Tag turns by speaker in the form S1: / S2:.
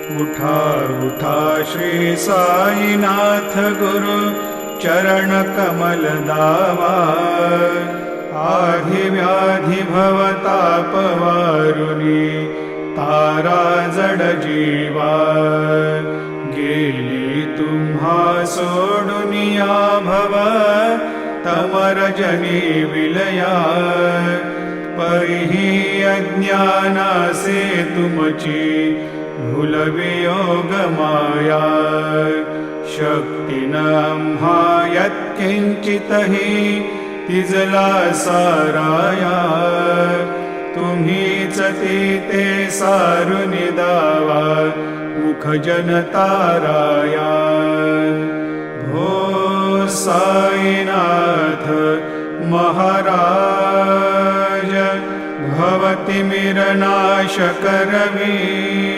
S1: उठा उठा श्री साईनाथ गुरु चरण कमल दावा। आधी व्याधी भवताप वारुनी तारा जड जीवा। गेली तुम्हा सोडुनिया भव तमरजनी विलया। परिही अज्ञानासे तुमची भूलवियोग माया। शक्तीन आम्हा यत्किंचितहि तिजला साराया। तुम्हीच ते सारुनि दावा मुख जनताराया। भो साईनाथ महाराज भवति मिरनाश करवी।